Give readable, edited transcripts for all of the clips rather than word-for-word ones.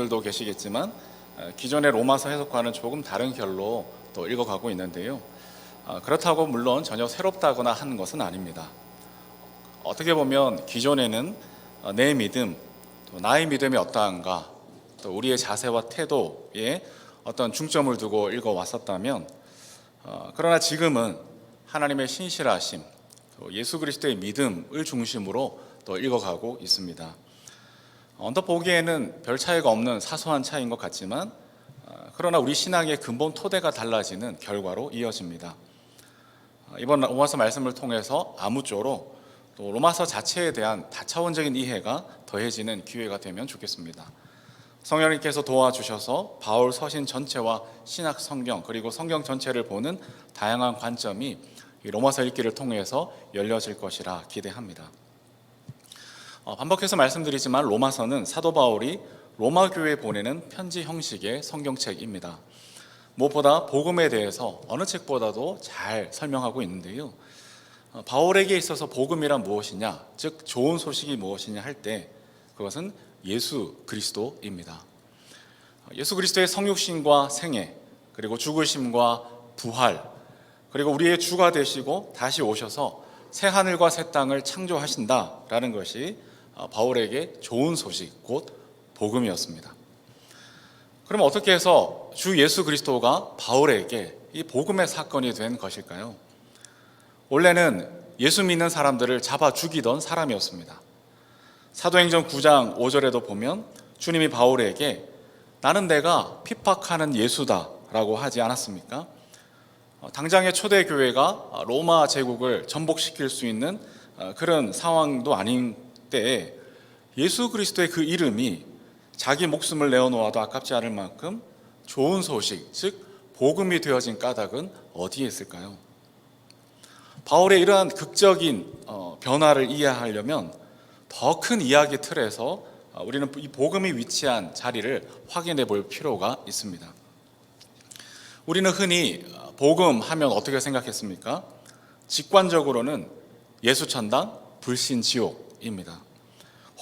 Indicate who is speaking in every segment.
Speaker 1: 분들도 계시겠지만 기존의 로마서 해석과는 조금 다른 결로 또 읽어가고 있는데요. 그렇다고 물론 전혀 새롭다거나 하는 것은 아닙니다. 어떻게 보면 기존에는 내 믿음, 또 나의 믿음이 어떠한가, 또 우리의 자세와 태도에 어떤 중점을 두고 읽어왔었다면, 그러나 지금은 하나님의 신실하심, 또 예수 그리스도의 믿음을 중심으로 또 읽어가고 있습니다. 언뜻 보기에는 별 차이가 없는 사소한 차이인 것 같지만, 그러나 우리 신앙의 근본 토대가 달라지는 결과로 이어집니다. 이번 로마서 말씀을 통해서 아무쪼록 또 로마서 자체에 대한 다차원적인 이해가 더해지는 기회가 되면 좋겠습니다. 성령님께서 도와주셔서 바울 서신 전체와 신약 성경 그리고 성경 전체를 보는 다양한 관점이 이 로마서 읽기를 통해서 열려질 것이라 기대합니다. 반복해서 말씀드리지만 로마서는 사도 바울이 로마 교회에 보내는 편지 형식의 성경책입니다. 무엇보다 복음에 대해서 어느 책보다도 잘 설명하고 있는데요. 바울에게 있어서 복음이란 무엇이냐, 즉 좋은 소식이 무엇이냐 할 때 그것은 예수 그리스도입니다. 예수 그리스도의 성육신과 생애, 그리고 죽으심과 부활, 그리고 우리의 주가 되시고 다시 오셔서 새 하늘과 새 땅을 창조하신다라는 것이 바울에게 좋은 소식, 곧 복음이었습니다. 그럼 어떻게 해서 주 예수 그리스도가 바울에게 이 복음의 사건이 된 것일까요? 원래는 예수 믿는 사람들을 잡아 죽이던 사람이었습니다. 사도행전 9장 5절에도 보면 주님이 바울에게 나는 내가 핍박하는 예수다 라고 하지 않았습니까? 당장의 초대교회가 로마 제국을 전복시킬 수 있는 그런 상황도 아닌 때에 예수 그리스도의 그 이름이 자기 목숨을 내어놓아도 아깝지 않을 만큼 좋은 소식, 즉 복음이 되어진 까닭은 어디에 있을까요? 바울의 이러한 극적인 변화를 이해하려면 더 큰 이야기 틀에서 우리는 이 복음이 위치한 자리를 확인해 볼 필요가 있습니다. 우리는 흔히 복음 하면 어떻게 생각했습니까? 직관적으로는 예수천당, 불신지옥입니다.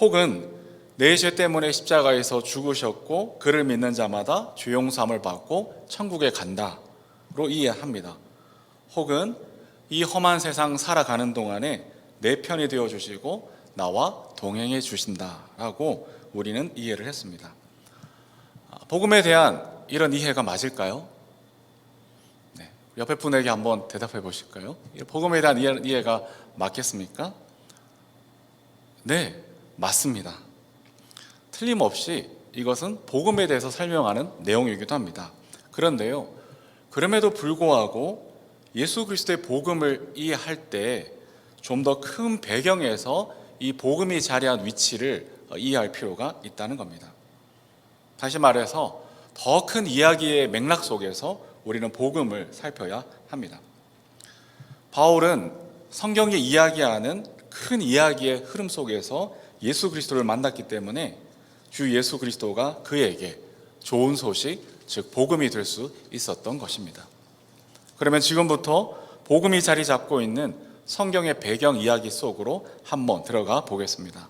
Speaker 1: 혹은 내 죄 때문에 십자가에서 죽으셨고 그를 믿는 자마다 죄 용서함을 받고 천국에 간다로 이해합니다. 혹은 이 험한 세상 살아가는 동안에 내 편이 되어주시고 나와 동행해 주신다라고 우리는 이해를 했습니다. 복음에 대한 이런 이해가 맞을까요? 네, 옆에 분에게 한번 대답해 보실까요? 복음에 대한 이해가 맞겠습니까? 네, 맞습니다. 틀림없이 이것은 복음에 대해서 설명하는 내용이기도 합니다. 그런데요, 그럼에도 불구하고 예수 그리스도의 복음을 이해할 때 좀 더 큰 배경에서 이 복음이 자리한 위치를 이해할 필요가 있다는 겁니다. 다시 말해서 더 큰 이야기의 맥락 속에서 우리는 복음을 살펴야 합니다. 바울은 성경이 이야기하는 큰 이야기의 흐름 속에서 예수 그리스도를 만났기 때문에 주 예수 그리스도가 그에게 좋은 소식, 즉 복음이 될 수 있었던 것입니다. 그러면 지금부터 복음이 자리 잡고 있는 성경의 배경 이야기 속으로 한번 들어가 보겠습니다.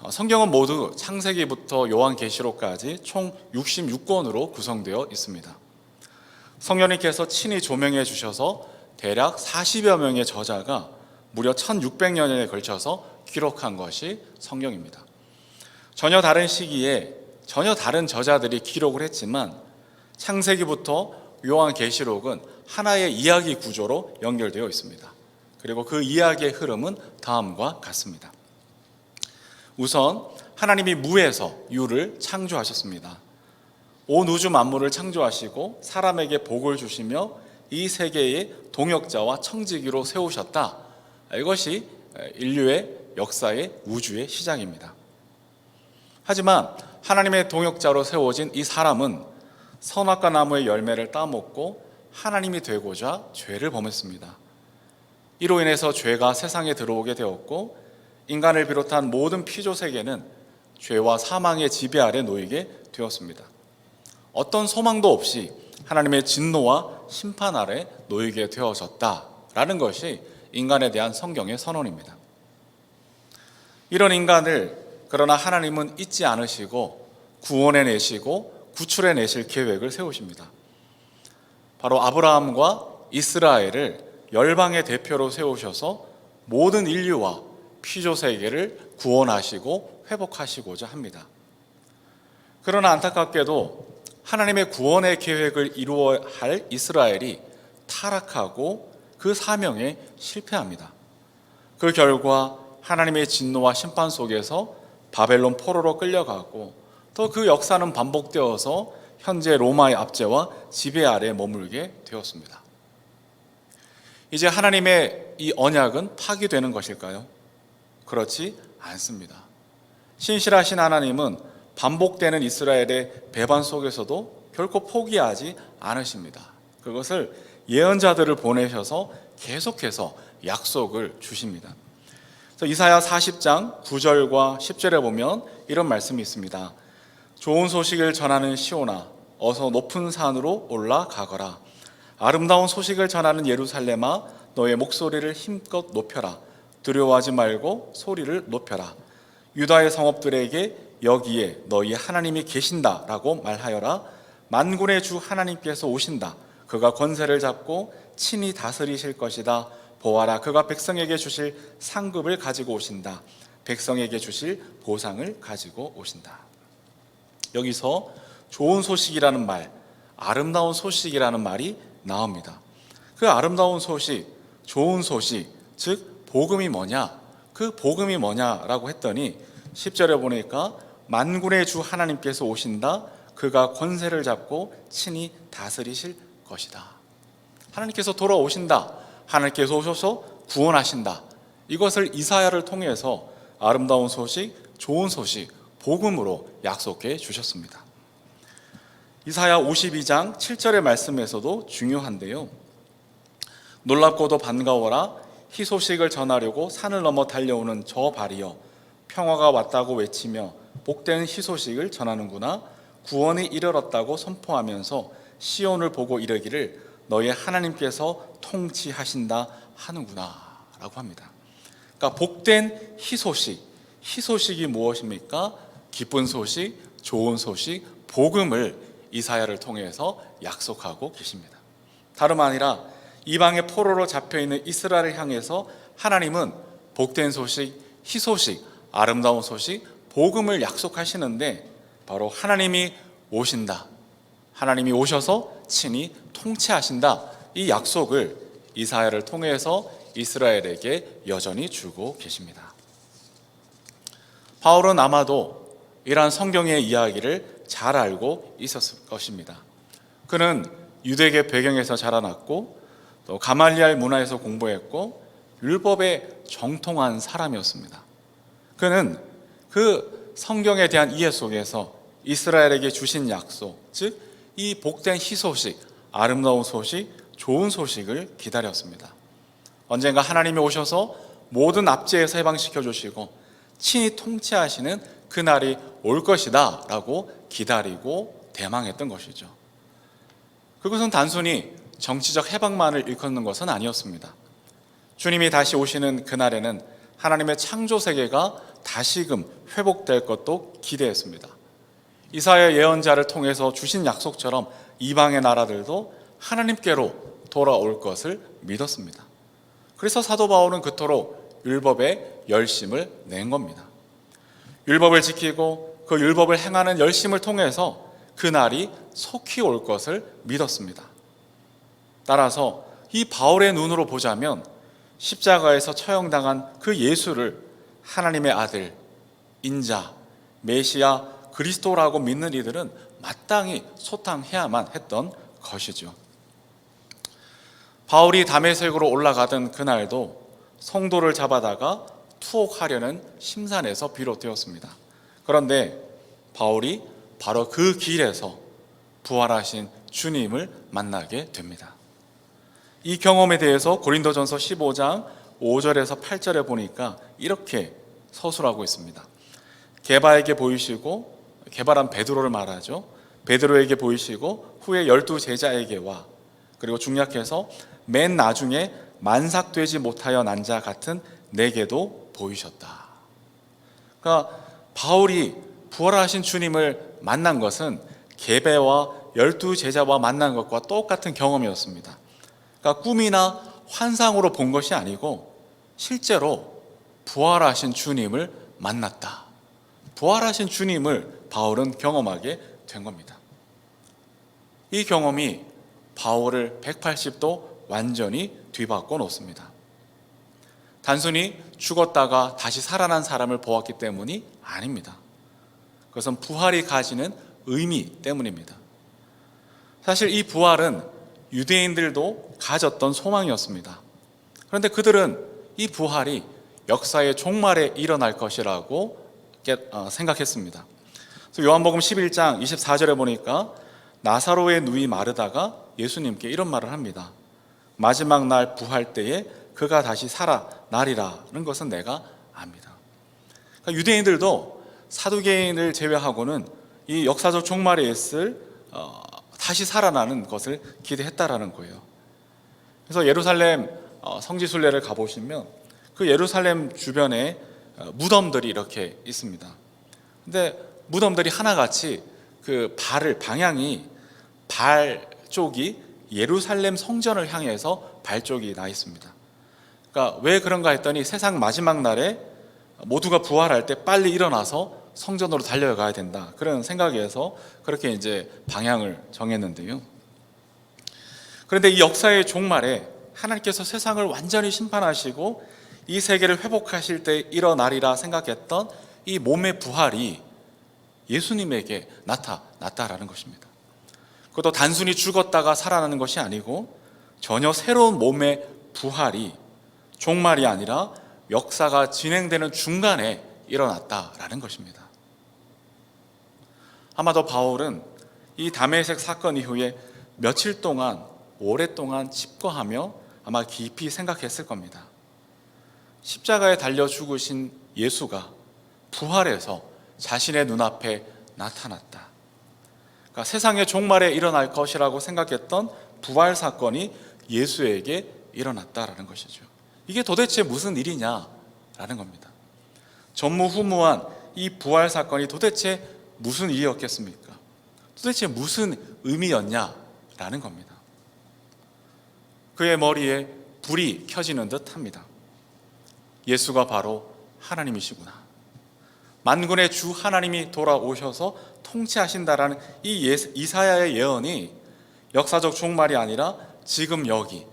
Speaker 1: 성경은 모두 창세기부터 요한계시록까지 총 66권으로 구성되어 있습니다. 성령님께서 친히 조명해 주셔서 대략 40여 명의 저자가 무려 1600년에 걸쳐서 기록한 것이 성경입니다. 전혀 다른 시기에 전혀 다른 저자들이 기록을 했지만 창세기부터 요한계시록은 하나의 이야기 구조로 연결되어 있습니다. 그리고 그 이야기의 흐름은 다음과 같습니다. 우선 하나님이 무에서 유를 창조하셨습니다. 온 우주 만물을 창조하시고 사람에게 복을 주시며 이 세계의 동역자와 청지기로 세우셨다. 이것이 인류의 역사의 우주의 시작입니다. 하지만 하나님의 동역자로 세워진 이 사람은 선악과 나무의 열매를 따먹고 하나님이 되고자 죄를 범했습니다. 이로 인해서 죄가 세상에 들어오게 되었고 인간을 비롯한 모든 피조 세계는 죄와 사망의 지배 아래 놓이게 되었습니다. 어떤 소망도 없이 하나님의 진노와 심판 아래 놓이게 되어졌다라는 것이 인간에 대한 성경의 선언입니다. 이런 인간을 그러나 하나님은 잊지 않으시고 구원해내시고 구출해내실 계획을 세우십니다. 바로 아브라함과 이스라엘을 열방의 대표로 세우셔서 모든 인류와 피조 세계를 구원하시고 회복하시고자 합니다. 그러나 안타깝게도 하나님의 구원의 계획을 이루어야 할 이스라엘이 타락하고 그 사명에 실패합니다. 그 결과 하나님의 진노와 심판 속에서 바벨론 포로로 끌려가고 또 그 역사는 반복되어서 현재 로마의 압제와 지배 아래 머물게 되었습니다. 이제 하나님의 이 언약은 파기되는 것일까요? 그렇지 않습니다. 신실하신 하나님은 반복되는 이스라엘의 배반 속에서도 결코 포기하지 않으십니다. 그것을 예언자들을 보내셔서 계속해서 약속을 주십니다. 이사야 40장 9절과 10절에 보면 이런 말씀이 있습니다. 좋은 소식을 전하는 시온아, 어서 높은 산으로 올라가거라. 아름다운 소식을 전하는 예루살렘아, 너의 목소리를 힘껏 높여라. 두려워하지 말고 소리를 높여라. 유다의 성읍들에게 여기에 너희 하나님이 계신다라고 말하여라. 만군의 주 하나님께서 오신다. 그가 권세를 잡고 친히 다스리실 것이다. 보아라, 그가 백성에게 주실 상급을 가지고 오신다. 백성에게 주실 보상을 가지고 오신다. 여기서 좋은 소식이라는 말, 아름다운 소식이라는 말이 나옵니다. 그 아름다운 소식, 좋은 소식, 즉 복음이 뭐냐? 그 복음이 뭐냐라고 했더니 10절에 보니까 만군의 주 하나님께서 오신다. 그가 권세를 잡고 친히 다스리실 것이다. 하나님께서 돌아오신다. 하나님께서 오셔서 구원하신다. 이것을 이사야를 통해서 아름다운 소식, 좋은 소식, 복음으로 약속해 주셨습니다. 이사야 52장 7절의 말씀에서도 중요한데요. 놀랍고도 반가워라. 희소식을 전하려고 산을 넘어 달려오는 저 발이여, 평화가 왔다고 외치며 복된 희소식을 전하는구나. 구원이 이르렀다고 선포하면서 시온을 보고 이르기를 너의 하나님께서 통치하신다 하는구나 라고 합니다. 그러니까 복된 희소식, 희소식이 무엇입니까? 기쁜 소식, 좋은 소식, 복음을 이사야를 통해서 약속하고 계십니다. 다름 아니라 이방의 포로로 잡혀있는 이스라엘을 향해서 하나님은 복된 소식, 희소식, 아름다운 소식, 복음을 약속하시는데 바로 하나님이 오신다, 하나님이 오셔서 친히 통치하신다, 이 약속을 이사야를 통해서 이스라엘에게 여전히 주고 계십니다. 바울은 아마도 이러한 성경의 이야기를 잘 알고 있었을 것입니다. 그는 유대계 배경에서 자라났고 또 가말리알 문화에서 공부했고 율법에 정통한 사람이었습니다. 그는 그 성경에 대한 이해 속에서 이스라엘에게 주신 약속, 즉 이 복된 희소식, 아름다운 소식, 좋은 소식을 기다렸습니다. 언젠가 하나님이 오셔서 모든 압제에서 해방시켜 주시고 친히 통치하시는 그날이 올 것이다 라고 기다리고 대망했던 것이죠. 그것은 단순히 정치적 해방만을 일컫는 것은 아니었습니다. 주님이 다시 오시는 그날에는 하나님의 창조 세계가 다시금 회복될 것도 기대했습니다. 이사야 예언자를 통해서 주신 약속처럼 이방의 나라들도 하나님께로 돌아올 것을 믿었습니다. 그래서 사도 바울은 그토록 율법에 열심을 낸 겁니다. 율법을 지키고 그 율법을 행하는 열심을 통해서 그날이 속히 올 것을 믿었습니다. 따라서 이 바울의 눈으로 보자면 십자가에서 처형당한 그 예수를 하나님의 아들, 인자, 메시아, 그리스도라고 믿는 이들은 마땅히 소탕해야만 했던 것이죠. 바울이 다메섹으로 올라가던 그날도 성도를 잡아다가 투옥하려는 심산에서 비롯되었습니다. 그런데 바울이 바로 그 길에서 부활하신 주님을 만나게 됩니다. 이 경험에 대해서 고린도전서 15장 5절에서 8절에 보니까 이렇게 서술하고 있습니다. 게바에게 보이시고, 게바란 베드로를 말하죠. 베드로에게 보이시고 후에 12제자에게와, 그리고 중약해서 맨 나중에 만삭되지 못하여 난 자 같은 내게도 보이셨다. 그러니까 바울이 부활하신 주님을 만난 것은 계배와 12제자와 만난 것과 똑같은 경험이었습니다. 그러니까 꿈이나 환상으로 본 것이 아니고 실제로 부활하신 주님을 만났다. 부활하신 주님을 바울은 경험하게 된 겁니다. 이 경험이 바울을 180도 완전히 뒤바꿔 놓습니다. 단순히 죽었다가 다시 살아난 사람을 보았기 때문이 아닙니다. 그것은 부활이 가지는 의미 때문입니다. 사실 이 부활은 유대인들도 가졌던 소망이었습니다. 그런데 그들은 이 부활이 역사의 종말에 일어날 것이라고 생각했습니다. 그래서 요한복음 11장 24절에 보니까 나사로의 누이 마르다가 예수님께 이런 말을 합니다. 마지막 날 부활 때에 그가 다시 살아나리라는 것은 내가 압니다. 그러니까 유대인들도 사두개인을 제외하고는 이 역사적 종말에 있을 다시 살아나는 것을 기대했다라는 거예요. 그래서 예루살렘 성지순례를 가보시면 그 예루살렘 주변에 무덤들이 이렇게 있습니다. 근데 무덤들이 하나같이 그 방향이 발 쪽이 예루살렘 성전을 향해서 발 쪽이 나 있습니다. 그러니까 왜 그런가 했더니 세상 마지막 날에 모두가 부활할 때 빨리 일어나서 성전으로 달려가야 된다. 그런 생각에서 그렇게 이제 방향을 정했는데요. 그런데 이 역사의 종말에 하나님께서 세상을 완전히 심판하시고 이 세계를 회복하실 때 일어나리라 생각했던 이 몸의 부활이 예수님에게 나타났다라는 것입니다. 그것도 단순히 죽었다가 살아나는 것이 아니고 전혀 새로운 몸의 부활이 종말이 아니라 역사가 진행되는 중간에 일어났다라는 것입니다. 아마도 바울은 이 다메섹 사건 이후에 며칠 동안 오랫동안 칩거하며 아마 깊이 생각했을 겁니다. 십자가에 달려 죽으신 예수가 부활해서 자신의 눈앞에 나타났다. 그러니까 세상의 종말에 일어날 것이라고 생각했던 부활 사건이 예수에게 일어났다라는 것이죠. 이게 도대체 무슨 일이냐라는 겁니다. 전무후무한 이 부활 사건이 도대체 무슨 일이었겠습니까? 도대체 무슨 의미였냐라는 겁니다. 그의 머리에 불이 켜지는 듯 합니다. 예수가 바로 하나님이시구나. 만군의 주 하나님이 돌아오셔서 통치하신다라는 이 이사야의 예언이 역사적 종말이 아니라 지금 여기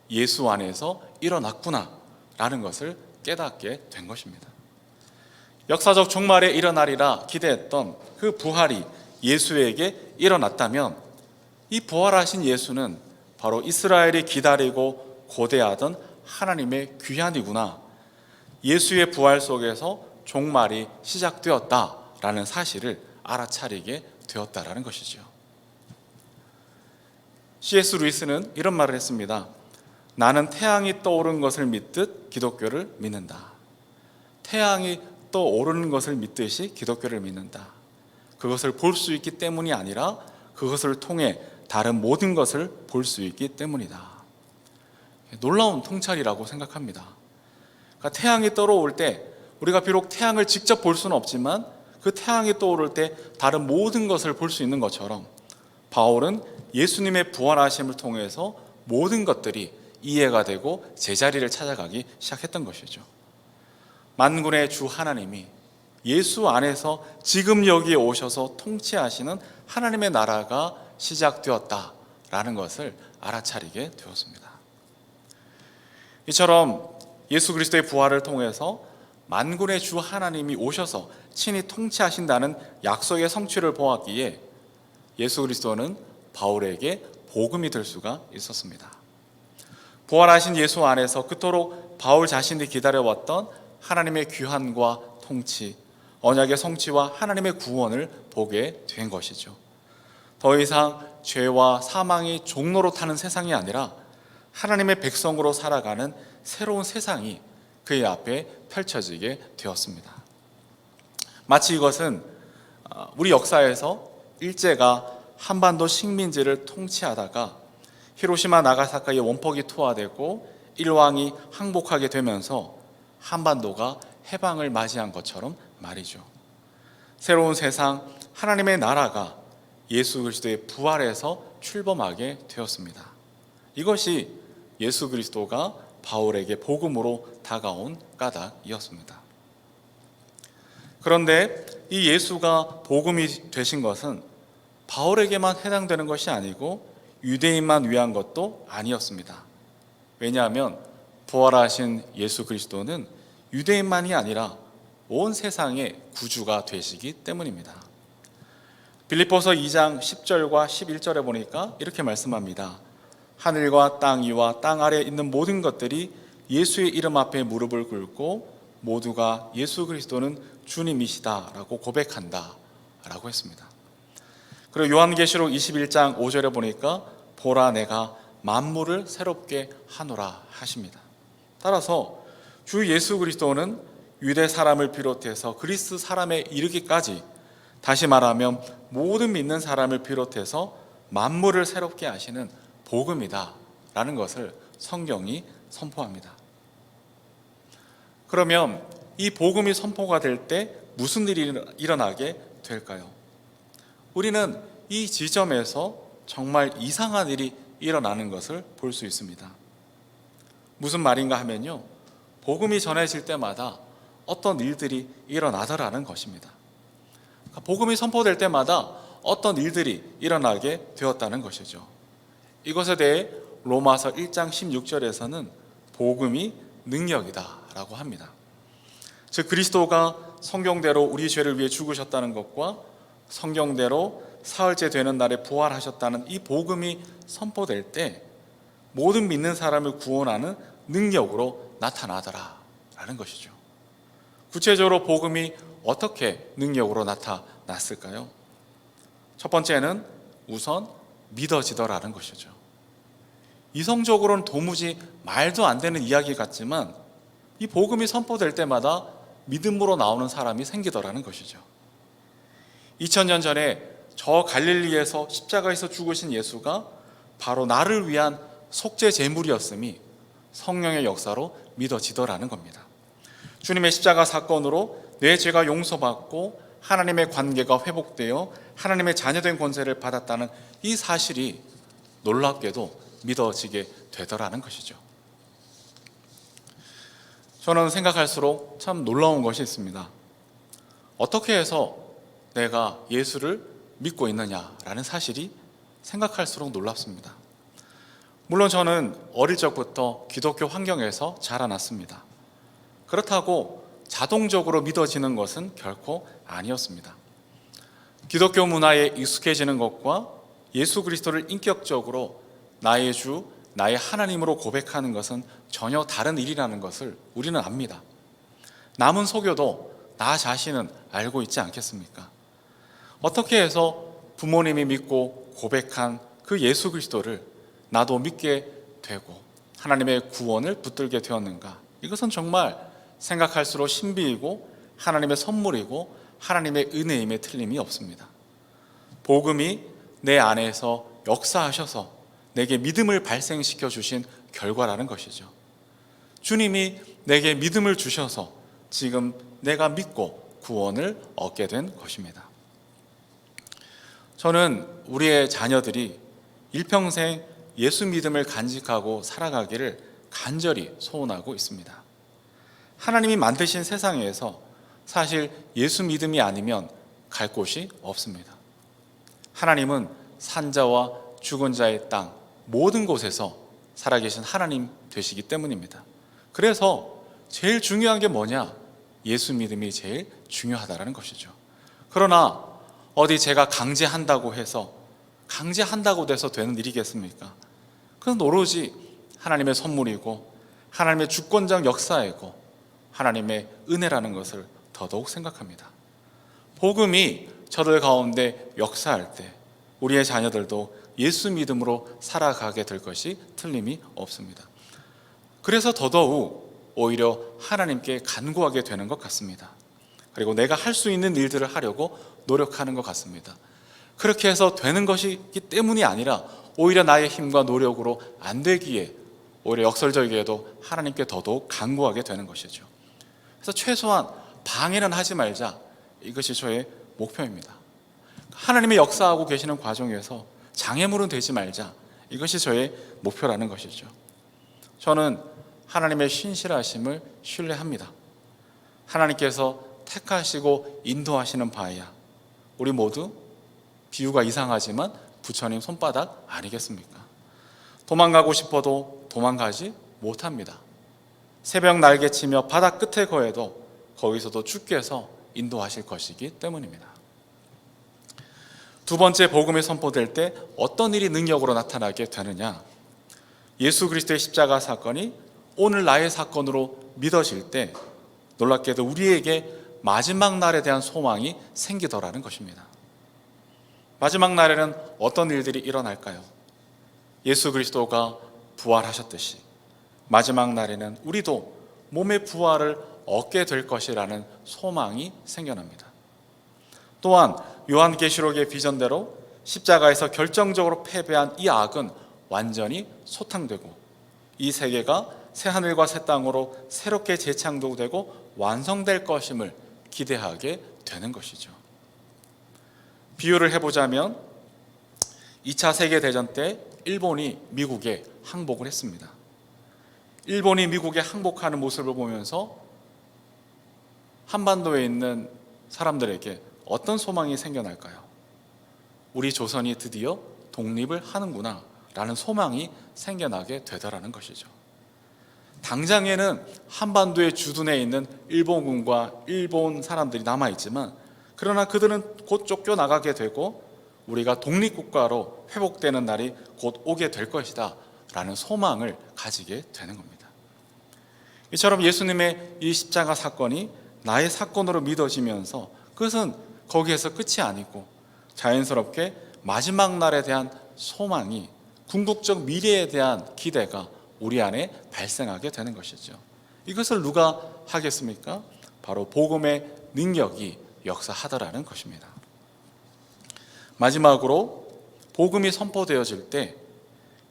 Speaker 1: 예수 안에서 일어났구나라는 것을 깨닫게 된 것입니다. 역사적 종말에 일어나리라 기대했던 그 부활이 예수에게 일어났다면 이 부활하신 예수는 바로 이스라엘이 기다리고 고대하던 하나님의 귀환이구나. 예수의 부활 속에서 종말이 시작되었다라는 사실을 알아차리게 되었다라는 것이죠. C.S. 루이스는 이런 말을 했습니다. 나는 태양이 떠오른 것을 믿듯 기독교를 믿는다. 태양이 떠오르는 것을 믿듯이 기독교를 믿는다. 그것을 볼 수 있기 때문이 아니라 그것을 통해 다른 모든 것을 볼 수 있기 때문이다. 놀라운 통찰이라고 생각합니다. 그러니까 태양이 떠오를 때 우리가 비록 태양을 직접 볼 수는 없지만 그 태양이 떠오를 때 다른 모든 것을 볼 수 있는 것처럼 바울은 예수님의 부활하심을 통해서 모든 것들이 이해가 되고 제자리를 찾아가기 시작했던 것이죠. 만군의 주 하나님이 예수 안에서 지금 여기에 오셔서 통치하시는 하나님의 나라가 시작되었다라는 것을 알아차리게 되었습니다. 이처럼 예수 그리스도의 부활을 통해서 만군의 주 하나님이 오셔서 친히 통치하신다는 약속의 성취를 보았기에 예수 그리스도는 바울에게 복음이 될 수가 있었습니다. 부활하신 예수 안에서 그토록 바울 자신이 기다려왔던 하나님의 귀환과 통치, 언약의 성취와 하나님의 구원을 보게 된 것이죠. 더 이상 죄와 사망이 종로로 타는 세상이 아니라 하나님의 백성으로 살아가는 새로운 세상이 그의 앞에 펼쳐지게 되었습니다. 마치 이것은 우리 역사에서 일제가 한반도 식민지를 통치하다가 히로시마 나가사키의 원폭이 투하되고 일왕이 항복하게 되면서 한반도가 해방을 맞이한 것처럼 말이죠. 새로운 세상 하나님의 나라가 예수 그리스도의 부활에서 출범하게 되었습니다. 이것이 예수 그리스도가 바울에게 복음으로 다가온 까닭이었습니다. 그런데 이 예수가 복음이 되신 것은 바울에게만 해당되는 것이 아니고 유대인만 위한 것도 아니었습니다. 왜냐하면 부활하신 예수 그리스도는 유대인만이 아니라 온 세상의 구주가 되시기 때문입니다. 빌립보서 2장 10절과 11절에 보니까 이렇게 말씀합니다. 하늘과 땅 위와 땅 아래에 있는 모든 것들이 예수의 이름 앞에 무릎을 꿇고 모두가 예수 그리스도는 주님이시다라고 고백한다 라고 했습니다. 그리고 요한계시록 21장 5절에 보니까 보라 내가 만물을 새롭게 하노라 하십니다. 따라서 주 예수 그리스도는 유대 사람을 비롯해서 그리스 사람에 이르기까지, 다시 말하면 모든 믿는 사람을 비롯해서 만물을 새롭게 하시는 복음이다 라는 것을 성경이 선포합니다. 그러면 이 복음이 선포가 될 때 무슨 일이 일어나게 될까요? 우리는 이 지점에서 정말 이상한 일이 일어나는 것을 볼 수 있습니다. 무슨 말인가 하면요, 복음이 전해질 때마다 어떤 일들이 일어나더라는 것입니다. 복음이 선포될 때마다 어떤 일들이 일어나게 되었다는 것이죠. 이것에 대해 로마서 1장 16절에서는 복음이 능력이다 라고 합니다. 즉 그리스도가 성경대로 우리 죄를 위해 죽으셨다는 것과 성경대로 사흘째 되는 날에 부활하셨다는 이 복음이 선포될 때 모든 믿는 사람을 구원하는 능력으로 나타나더라 라는 것이죠. 구체적으로 복음이 어떻게 능력으로 나타났을까요? 첫 번째는 우선 믿어지더라는 것이죠. 이성적으로는 도무지 말도 안 되는 이야기 같지만 이 복음이 선포될 때마다 믿음으로 나오는 사람이 생기더라는 것이죠. 2000년 전에 저 갈릴리에서 십자가에서 죽으신 예수가 바로 나를 위한 속죄 제물이었음이 성령의 역사로 믿어지더라는 겁니다. 주님의 십자가 사건으로 내 죄가 용서받고 하나님의 관계가 회복되어 하나님의 자녀된 권세를 받았다는 이 사실이 놀랍게도 믿어지게 되더라는 것이죠. 저는 생각할수록 참 놀라운 것이 있습니다. 어떻게 해서 내가 예수를 믿고 있느냐라는 사실이 생각할수록 놀랍습니다. 물론 저는 어릴 적부터 기독교 환경에서 자라났습니다. 그렇다고 자동적으로 믿어지는 것은 결코 아니었습니다. 기독교 문화에 익숙해지는 것과 예수 그리스도를 인격적으로 나의 주, 나의 하나님으로 고백하는 것은 전혀 다른 일이라는 것을 우리는 압니다. 남은 속여도 나 자신은 알고 있지 않겠습니까? 어떻게 해서 부모님이 믿고 고백한 그 예수 그리스도를 나도 믿게 되고 하나님의 구원을 붙들게 되었는가? 이것은 정말 생각할수록 신비이고 하나님의 선물이고 하나님의 은혜임에 틀림이 없습니다. 복음이 내 안에서 역사하셔서 내게 믿음을 발생시켜 주신 결과라는 것이죠. 주님이 내게 믿음을 주셔서 지금 내가 믿고 구원을 얻게 된 것입니다. 저는 우리의 자녀들이 일평생 예수 믿음을 간직하고 살아가기를 간절히 소원하고 있습니다. 하나님이 만드신 세상에서 사실 예수 믿음이 아니면 갈 곳이 없습니다. 하나님은 산자와 죽은 자의 땅 모든 곳에서 살아계신 하나님 되시기 때문입니다. 그래서 제일 중요한 게 뭐냐? 예수 믿음이 제일 중요하다는 것이죠. 그러나 어디 제가 강제한다고 해서 강제한다고 돼서 되는 일이겠습니까? 그건 오로지 하나님의 선물이고 하나님의 주권적 역사이고 하나님의 은혜라는 것을 더더욱 생각합니다. 복음이 저들 가운데 역사할 때 우리의 자녀들도 예수 믿음으로 살아가게 될 것이 틀림이 없습니다. 그래서 더더욱 오히려 하나님께 간구하게 되는 것 같습니다. 그리고 내가 할 수 있는 일들을 하려고 노력하는 것 같습니다. 그렇게 해서 되는 것이기 때문이 아니라 오히려 나의 힘과 노력으로 안 되기에 오히려 역설적이게도 하나님께 더더욱 간구하게 되는 것이죠. 그래서 최소한 방해는 하지 말자, 이것이 저의 목표입니다. 하나님의 역사하고 계시는 과정에서 장애물은 되지 말자. 이것이 저의 목표라는 것이죠. 저는 하나님의 신실하심을 신뢰합니다. 하나님께서 택하시고 인도하시는 바야. 우리 모두 비유가 이상하지만 부처님 손바닥 아니겠습니까? 도망가고 싶어도 도망가지 못합니다. 새벽 날개치며 바다 끝에 거해도 거기서도 주께서 인도하실 것이기 때문입니다. 두 번째, 복음이 선포될 때 어떤 일이 능력으로 나타나게 되느냐? 예수 그리스도의 십자가 사건이 오늘 나의 사건으로 믿어질 때 놀랍게도 우리에게 마지막 날에 대한 소망이 생기더라는 것입니다. 마지막 날에는 어떤 일들이 일어날까요? 예수 그리스도가 부활하셨듯이 마지막 날에는 우리도 몸의 부활을 얻게 될 것이라는 소망이 생겨납니다. 또한 요한계시록의 비전대로 십자가에서 결정적으로 패배한 이 악은 완전히 소탕되고 이 세계가 새하늘과 새 땅으로 새롭게 재창조되고 완성될 것임을 기대하게 되는 것이죠. 비유를 해보자면 2차 세계대전 때 일본이 미국에 항복을 했습니다. 일본이 미국에 항복하는 모습을 보면서 한반도에 있는 사람들에게 어떤 소망이 생겨날까요? 우리 조선이 드디어 독립을 하는구나 라는 소망이 생겨나게 되더라는 것이죠. 당장에는 한반도의 주둔해 있는 일본군과 일본 사람들이 남아있지만 그러나 그들은 곧 쫓겨나가게 되고 우리가 독립국가로 회복되는 날이 곧 오게 될 것이다 라는 소망을 가지게 되는 겁니다. 이처럼 예수님의 이 십자가 사건이 나의 사건으로 믿어지면서 그것은 거기에서 끝이 아니고 자연스럽게 마지막 날에 대한 소망이, 궁극적 미래에 대한 기대가 우리 안에 발생하게 되는 것이죠. 이것을 누가 하겠습니까? 바로 복음의 능력이 역사하더라는 것입니다. 마지막으로 복음이 선포되어질 때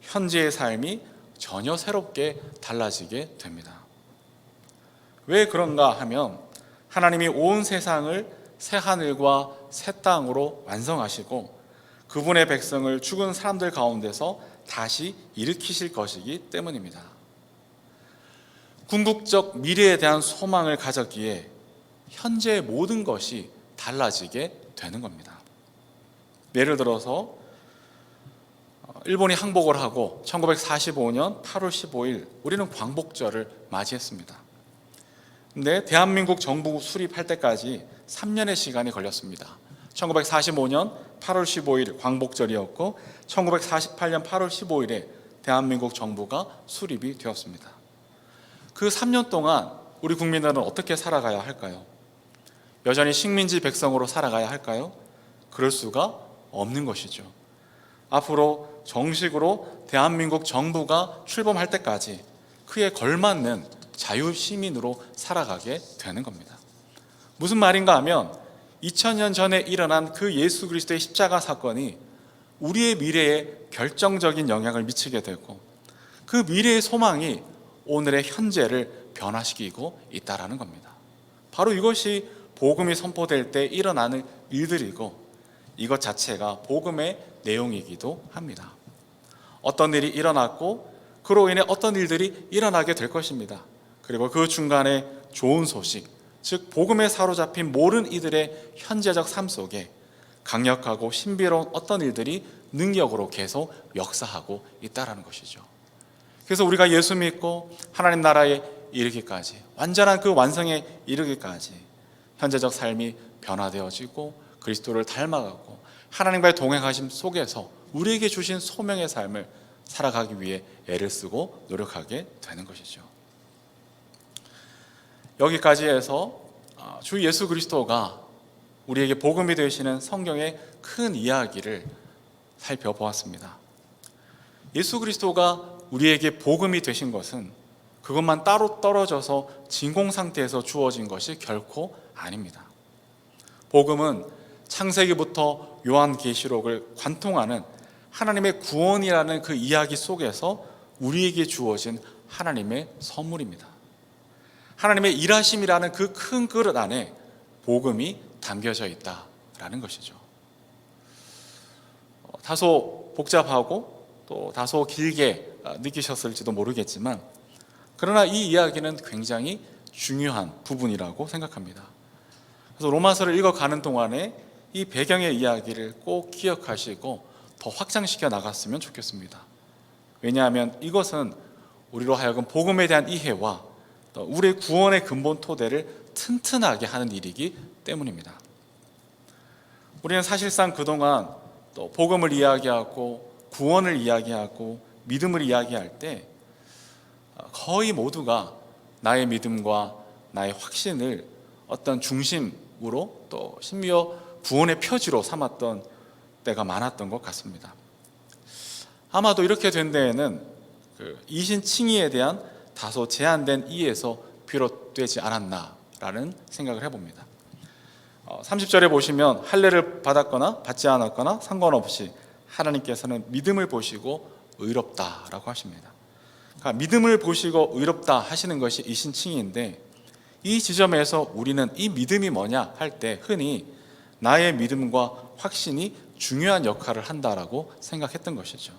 Speaker 1: 현재의 삶이 전혀 새롭게 달라지게 됩니다. 왜 그런가 하면 하나님이 온 세상을 새 하늘과 새 땅으로 완성하시고 그분의 백성을 죽은 사람들 가운데서 다시 일으키실 것이기 때문입니다. 궁극적 미래에 대한 소망을 가졌기에 현재의 모든 것이 달라지게 되는 겁니다. 예를 들어서 일본이 항복을 하고 1945년 8월 15일 우리는 광복절을 맞이했습니다. 근데 대한민국 정부 수립할 때까지 3년의 시간이 걸렸습니다. 1945년 8월 15일 광복절이었고 1948년 8월 15일에 대한민국 정부가 수립이 되었습니다. 그 3년 동안 우리 국민들은 어떻게 살아가야 할까요? 여전히 식민지 백성으로 살아가야 할까요? 그럴 수가 없는 것이죠. 앞으로 정식으로 대한민국 정부가 출범할 때까지 그에 걸맞는 자유시민으로 살아가게 되는 겁니다. 무슨 말인가 하면 2000년 전에 일어난 그 예수 그리스도의 십자가 사건이 우리의 미래에 결정적인 영향을 미치게 되고 그 미래의 소망이 오늘의 현재를 변화시키고 있다는 겁니다. 바로 이것이 복음이 선포될 때 일어나는 일들이고 이것 자체가 복음의 내용이기도 합니다. 어떤 일이 일어났고 그로 인해 어떤 일들이 일어나게 될 것입니다. 그리고 그 중간에 좋은 소식, 즉 복음에 사로잡힌 모든 이들의 현재적 삶 속에 강력하고 신비로운 어떤 일들이 능력으로 계속 역사하고 있다는 것이죠. 그래서 우리가 예수 믿고 하나님 나라에 이르기까지, 완전한 그 완성에 이르기까지 현재적 삶이 변화되어지고 그리스도를 닮아가고 하나님과의 동행하심 속에서 우리에게 주신 소명의 삶을 살아가기 위해 애를 쓰고 노력하게 되는 것이죠. 여기까지 해서 주 예수 그리스도가 우리에게 복음이 되시는 성경의 큰 이야기를 살펴보았습니다. 예수 그리스도가 우리에게 복음이 되신 것은 그것만 따로 떨어져서 진공 상태에서 주어진 것이 결코 아닙니다. 복음은 창세기부터 요한계시록을 관통하는 하나님의 구원이라는 그 이야기 속에서 우리에게 주어진 하나님의 선물입니다. 하나님의 일하심이라는 그 큰 그릇 안에 복음이 담겨져 있다라는 것이죠. 다소 복잡하고 또 다소 길게 느끼셨을지도 모르겠지만, 그러나 이 이야기는 굉장히 중요한 부분이라고 생각합니다. 그래서 로마서를 읽어가는 동안에 이 배경의 이야기를 꼭 기억하시고 더 확장시켜 나갔으면 좋겠습니다. 왜냐하면 이것은 우리로 하여금 복음에 대한 이해와 또 우리의 구원의 근본 토대를 튼튼하게 하는 일이기 때문입니다. 우리는 사실상 그동안 또 복음을 이야기하고 구원을 이야기하고 믿음을 이야기할 때 거의 모두가 나의 믿음과 나의 확신을 어떤 중심으로 또 심지어 구원의 표지로 삼았던 때가 많았던 것 같습니다. 아마도 이렇게 된 데에는 이신칭의에 대한 다소 제한된 이해에서 비롯되지 않았나라는 생각을 해봅니다. 30절에 보시면 할례를 받았거나 받지 않았거나 상관없이 하나님께서는 믿음을 보시고 의롭다라고 하십니다. 그러니까 믿음을 보시고 의롭다 하시는 것이 이신칭의인데, 이 지점에서 우리는 이 믿음이 뭐냐 할 때 흔히 나의 믿음과 확신이 중요한 역할을 한다라고 생각했던 것이죠.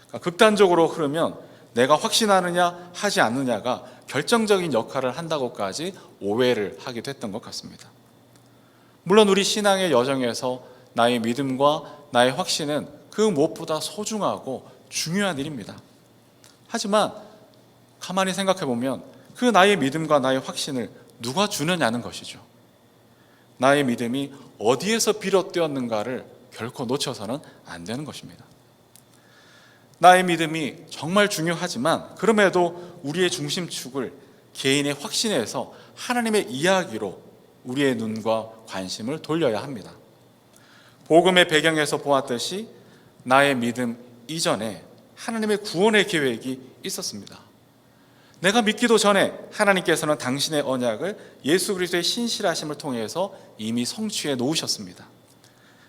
Speaker 1: 그러니까 극단적으로 흐르면 내가 확신하느냐 하지 않느냐가 결정적인 역할을 한다고까지 오해를 하기도 했던 것 같습니다. 물론 우리 신앙의 여정에서 나의 믿음과 나의 확신은 그 무엇보다 소중하고 중요한 일입니다. 하지만 가만히 생각해 보면 그 나의 믿음과 나의 확신을 누가 주느냐는 것이죠. 나의 믿음이 어디에서 비롯되었는가를 결코 놓쳐서는 안 되는 것입니다. 나의 믿음이 정말 중요하지만 그럼에도 우리의 중심축을 개인의 확신에서 하나님의 이야기로 우리의 눈과 관심을 돌려야 합니다. 복음의 배경에서 보았듯이 나의 믿음 이전에 하나님의 구원의 계획이 있었습니다. 내가 믿기도 전에 하나님께서는 당신의 언약을 예수 그리스도의 신실하심을 통해서 이미 성취해 놓으셨습니다.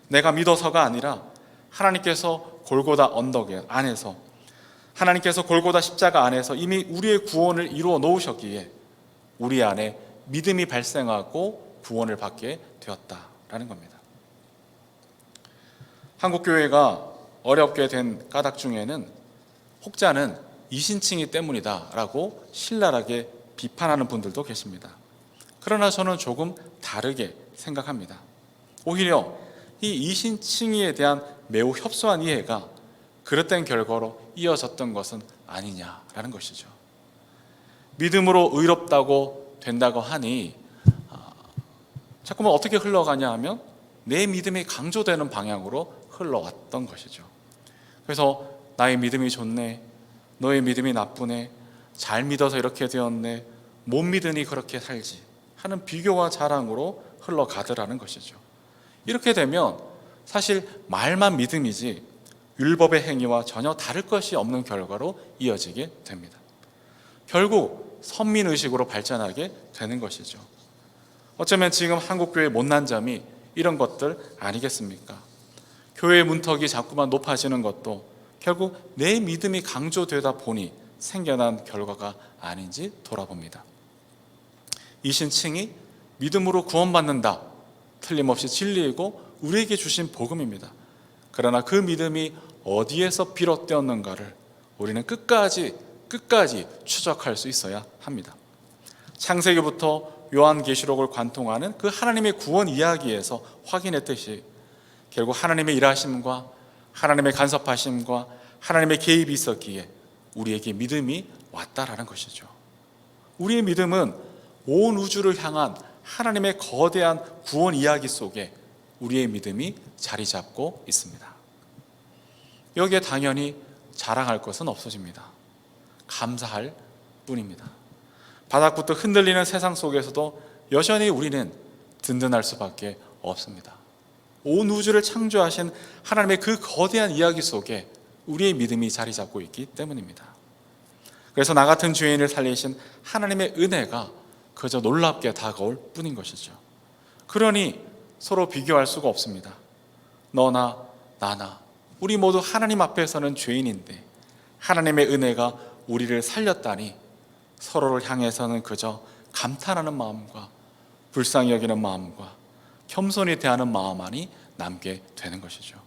Speaker 1: 내가 믿어서가 아니라 하나님께서 골고다 언덕 안에서, 하나님께서 골고다 십자가 안에서 이미 우리의 구원을 이루어 놓으셨기에 우리 안에 믿음이 발생하고 구원을 받게 되었다라는 겁니다. 한국교회가 어렵게 된 까닭 중에는 혹자는 이신칭의 때문이다 라고 신랄하게 비판하는 분들도 계십니다. 그러나 저는 조금 다르게 생각합니다. 오히려 이 이신칭의에 대한 매우 협소한 이해가 그릇된 결과로 이어졌던 것은 아니냐라는 것이죠. 믿음으로 의롭다고 된다고 하니 자꾸만 어떻게 흘러가냐 하면 내 믿음이 강조되는 방향으로 흘러왔던 것이죠. 그래서 나의 믿음이 좋네, 너의 믿음이 나쁘네, 잘 믿어서 이렇게 되었네, 못 믿으니 그렇게 살지 하는 비교와 자랑으로 흘러가더라는 것이죠. 이렇게 되면 사실 말만 믿음이지 율법의 행위와 전혀 다를 것이 없는 결과로 이어지게 됩니다. 결국 선민의식으로 발전하게 되는 것이죠. 어쩌면 지금 한국교회의 못난 점이 이런 것들 아니겠습니까? 교회의 문턱이 자꾸만 높아지는 것도 결국 내 믿음이 강조되다 보니 생겨난 결과가 아닌지 돌아봅니다. 이신칭이 믿음으로 구원받는다, 틀림없이 진리이고 우리에게 주신 복음입니다. 그러나 그 믿음이 어디에서 비롯되었는가를 우리는 끝까지 추적할 수 있어야 합니다. 창세기부터 요한계시록을 관통하는 그 하나님의 구원 이야기에서 확인했듯이 결국 하나님의 일하심과 하나님의 간섭하심과 하나님의 개입이 있었기에 우리에게 믿음이 왔다라는 것이죠. 우리의 믿음은 온 우주를 향한 하나님의 거대한 구원 이야기 속에 우리의 믿음이 자리 잡고 있습니다. 여기에 당연히 자랑할 것은 없어집니다. 감사할 뿐입니다. 바닥부터 흔들리는 세상 속에서도 여전히 우리는 든든할 수밖에 없습니다. 온 우주를 창조하신 하나님의 그 거대한 이야기 속에 우리의 믿음이 자리 잡고 있기 때문입니다. 그래서 나 같은 죄인을 살리신 하나님의 은혜가 그저 놀랍게 다가올 뿐인 것이죠. 그러니 서로 비교할 수가 없습니다. 너나 나나 우리 모두 하나님 앞에서는 죄인인데 하나님의 은혜가 우리를 살렸다니 서로를 향해서는 그저 감탄하는 마음과 불쌍히 여기는 마음과 겸손히 대하는 마음만이 남게 되는 것이죠.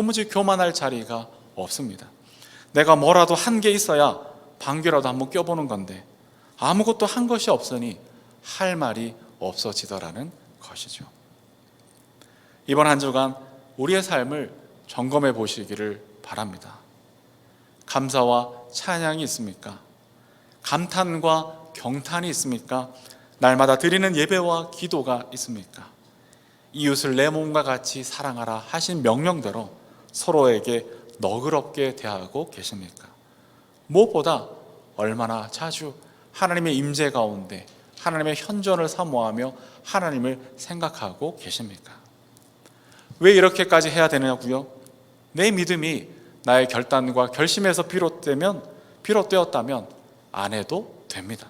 Speaker 1: 도무지 교만할 자리가 없습니다. 내가 뭐라도 한 게 있어야 방귀라도 한번 껴보는 건데 아무것도 한 것이 없으니 할 말이 없어지더라는 것이죠. 이번 한 주간 우리의 삶을 점검해 보시기를 바랍니다. 감사와 찬양이 있습니까? 감탄과 경탄이 있습니까? 날마다 드리는 예배와 기도가 있습니까? 이웃을 내 몸과 같이 사랑하라 하신 명령대로 서로에게 너그럽게 대하고 계십니까? 무엇보다 얼마나 자주 하나님의 임재 가운데 하나님의 현존을 사모하며 하나님을 생각하고 계십니까? 왜 이렇게까지 해야 되냐고요? 내 믿음이 나의 결단과 결심에서 비롯되었다면 안 해도 됩니다.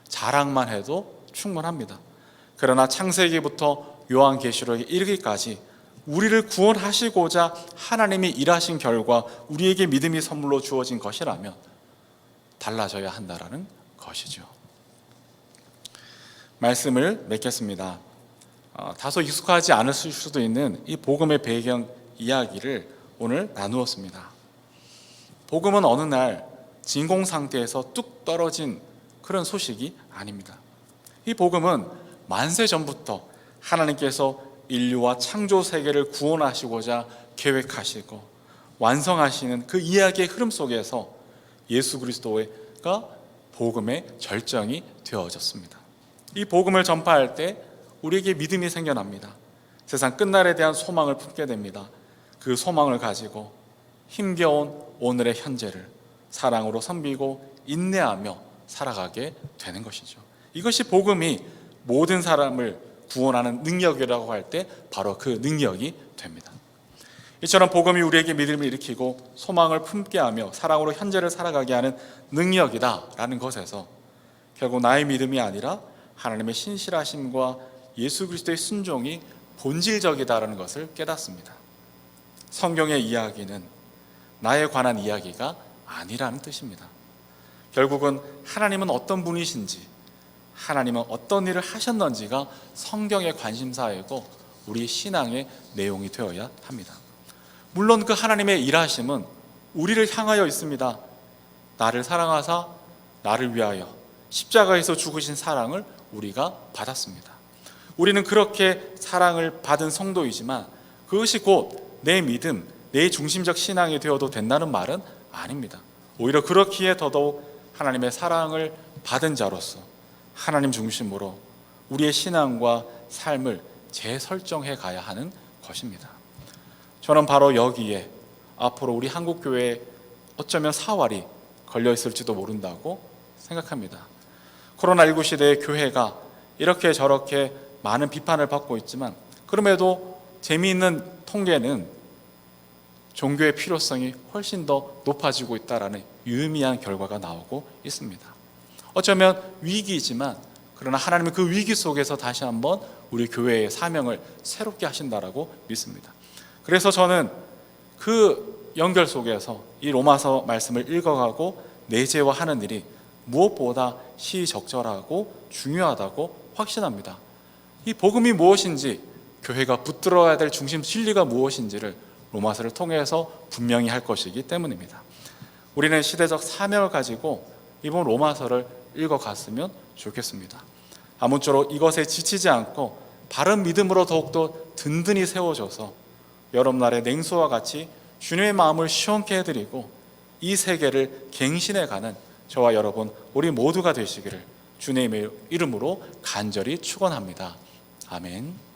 Speaker 1: 자랑만 해도 충분합니다. 그러나 창세기부터 요한계시록에 이르기까지 우리를 구원하시고자 하나님이 일하신 결과 우리에게 믿음이 선물로 주어진 것이라면 달라져야 한다는 것이죠. 말씀을 맺겠습니다. 다소 익숙하지 않으실 수도 있는 이 복음의 배경 이야기를 오늘 나누었습니다. 복음은 어느 날 진공 상태에서 뚝 떨어진 그런 소식이 아닙니다. 이 복음은 만세 전부터 하나님께서 인류와 창조 세계를 구원하시고자 계획하시고 완성하시는 그 이야기의 흐름 속에서 예수 그리스도가 복음의 절정이 되어졌습니다. 이 복음을 전파할 때 우리에게 믿음이 생겨납니다. 세상 끝날에 대한 소망을 품게 됩니다. 그 소망을 가지고 힘겨운 오늘의 현재를 사랑으로 섬기고 인내하며 살아가게 되는 것이죠. 이것이 복음이 모든 사람을 구원하는 능력이라고 할 때 바로 그 능력이 됩니다. 이처럼 복음이 우리에게 믿음을 일으키고 소망을 품게 하며 사랑으로 현재를 살아가게 하는 능력이다라는 것에서 결국 나의 믿음이 아니라 하나님의 신실하심과 예수 그리스도의 순종이 본질적이다라는 것을 깨닫습니다. 성경의 이야기는 나에 관한 이야기가 아니라는 뜻입니다. 결국은 하나님은 어떤 분이신지, 하나님은 어떤 일을 하셨는지가 성경의 관심사이고 우리 신앙의 내용이 되어야 합니다. 물론 그 하나님의 일하심은 우리를 향하여 있습니다. 나를 사랑하사 나를 위하여 십자가에서 죽으신 사랑을 우리가 받았습니다. 우리는 그렇게 사랑을 받은 성도이지만 그것이 곧 내 믿음, 내 중심적 신앙이 되어도 된다는 말은 아닙니다. 오히려 그렇기에 더더욱 하나님의 사랑을 받은 자로서 하나님 중심으로 우리의 신앙과 삶을 재설정해 가야 하는 것입니다. 저는 바로 여기에 앞으로 우리 한국교회에 어쩌면 사활이 걸려 있을지도 모른다고 생각합니다. 코로나19 시대의 교회가 이렇게 저렇게 많은 비판을 받고 있지만 그럼에도 재미있는 통계는 종교의 필요성이 훨씬 더 높아지고 있다는 유의미한 결과가 나오고 있습니다. 어쩌면 위기이지만 그러나 하나님은 그 위기 속에서 다시 한번 우리 교회의 사명을 새롭게 하신다라고 믿습니다. 그래서 저는 그 연결 속에서 이 로마서 말씀을 읽어가고 내재화하는 일이 무엇보다 시적절하고 중요하다고 확신합니다. 이 복음이 무엇인지, 교회가 붙들어야 될 중심 진리가 무엇인지를 로마서를 통해서 분명히 할 것이기 때문입니다. 우리는 시대적 사명을 가지고 이번 로마서를 읽어갔으면 좋겠습니다. 아무쪼록 이것에 지치지 않고 바른 믿음으로 더욱더 든든히 세워져서 여러분날의 냉소와 같이 주님의 마음을 시원케 해드리고 이 세계를 갱신해가는 저와 여러분 우리 모두가 되시기를 주님의 이름으로 간절히 축원합니다. 아멘.